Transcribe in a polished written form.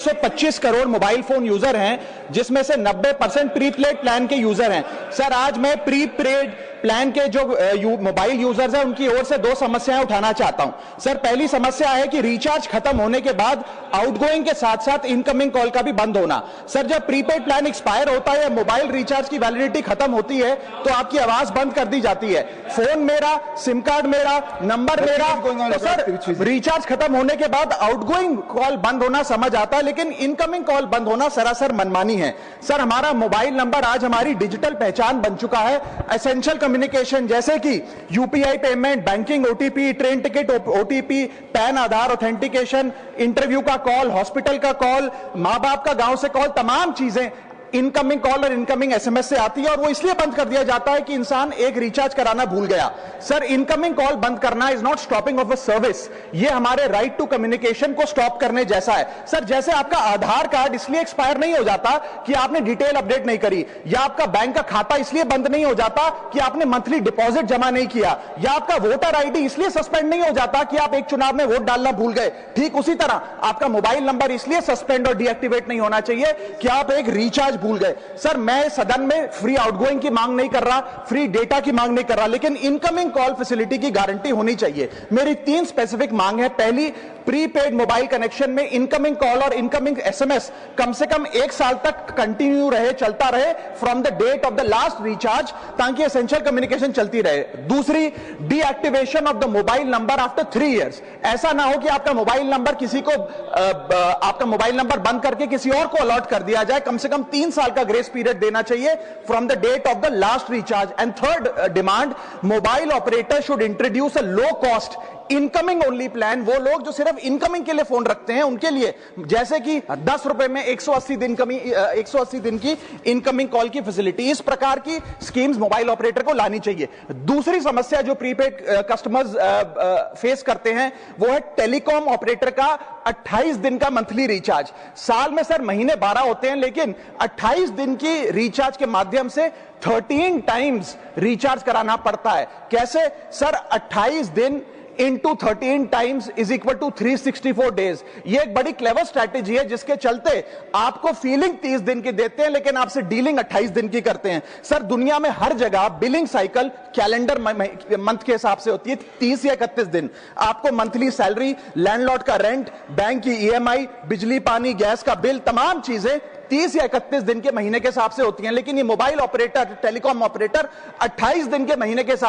125 crore mobile phone user हैं, जिसमें से 90% प्रीपेड प्लान के यूजर हैं। सर, आज मैं प्रीपेड प्लान के जो मोबाइल यूजर्स हैं उनकी ओर से दो समस्याएं उठाना चाहता हूं। सर, पहली समस्या है कि रिचार्ज खत्म होने के बाद आउटगोइंग के साथ साथ इनकमिंग कॉल का भी बंद होना। सर, जब प्रीपेड प्लान एक्सपायर होता है या मोबाइल रिचार्ज की वैलिडिटी खत्म होती है तो आपकी आवाज बंद कर दी जाती है। फोन मेरा, सिम कार्ड मेरा, नंबर मेरा, तो सर रिचार्ज खत्म होने के बाद आउटगोइंग कॉल बंद होना समझ आता है, लेकिन इनकमिंग कॉल बंद होना सरासर मनमानी है। सर, हमारा मोबाइल नंबर आज हमारी डिजिटल पहचान बन चुका है। एसेंशियल कम्युनिकेशन जैसे कि UPI payment, banking OTP, train ticket OTP, PAN Aadhaar authentication, interview का कॉल, हॉस्पिटल का कॉल, मां बाप का गांव से कॉल, तमाम चीजें इनकमिंग कॉल और इनकमिंग एसएमएस से आती है और वो इसलिए बंद कर दिया जाता है कि इंसान एक रिचार्ज कराना भूल गया। सर, इनकमिंग कॉल बंद करना is not stopping of a service, ये हमारे राइट टू कम्युनिकेशन को स्टॉप करने जैसा है। सर, जैसे आपका आधार कार्ड इसलिए एक्सपायर नहीं हो जाता कि आपने डिटेल अपडेट नहीं करी, या आपका बैंक का खाता इसलिए बंद नहीं हो जाता कि आपने मंथली डिपॉजिट जमा नहीं किया, या आपका वोटर आईडी इसलिए सस्पेंड नहीं हो जाता कि आप एक चुनाव में वोट डालना भूल गए, ठीक उसी तरह आपका मोबाइल नंबर इसलिए सस्पेंड और डीएक्टिवेट नहीं होना चाहिए कि आप एक रिचार्ज भूल गए। सर, मैं सदन में फ्री आउटगोइंग की मांग नहीं कर रहा, फ्री डेटा की मांग नहीं कर रहा, लेकिन इनकमिंग कॉल फैसिलिटी की गारंटी होनी चाहिए। मेरी 3 स्पेसिफिक मांग है। पहली, प्रीपेड मोबाइल कनेक्शन में इनकमिंग कॉल और इनकमिंग एसएमएस कम से कम 1 साल तक कंटिन्यू रहे, चलता रहे from the date of the last recharge, ताकि एसेंशियल कम्युनिकेशन चलती रहे। दूसरी, deactivation of the mobile number after 3 years. ऐसा ना हो कि आपका मोबाइल नंबर किसी को आपका मोबाइल नंबर बंद करके किसी और को अलॉट कर दिया जाए। कम से कम 3 साल का ग्रेस पीरियड देना चाहिए from the date of the last recharge. And third demand, mobile operator should introduce a low cost incoming only plan. वो लोग जो सिर्फ इनकमिंग के लिए फोन रखते हैं उनके लिए, जैसे कि 10 रुपए में 180 दिन की इनकमिंग कॉल की फैसिलिटी, इस प्रकार की स्कीम्स मोबाइल ऑपरेटर को लानी चाहिए। दूसरी समस्या जो प्रीपेड कस्टमर्स फेस करते हैं वो है टेलीकॉम ऑपरेटर का 28 दिन का मंथली रिचार्ज। साल में सर महीने 12 होते हैं, लेकिन 28 दिन की रिचार्ज के माध्यम से 13 टाइम्स रिचार्ज कराना पड़ता है। कैसे सर? 28 दिन into 13 times is equal to 364 days. ये एक बड़ी क्लेवर स्ट्रैटेजी है जिसके चलते आपको फीलिंग 30 दिन की देते हैं, लेकिन आपसे डीलिंग 28 दिन की करते हैं। सर, दुनिया में हर जगह बिलिंग साइकिल कैलेंडर मंथ के हिसाब से होती है, 30 या 31 दिन। आपको मंथली सैलरी, लैंडलॉर्ड का रेंट, बैंक की ईएमआई, बिजली पानी गैस का बिल, तमाम चीजें 30 या 31 दिन के महीने के हिसाब से होती हैं। लेकिन ये मोबाइल ऑपरेटर, टेलीकॉम ऑपरेटर 28 दिन के महीने के हिसाब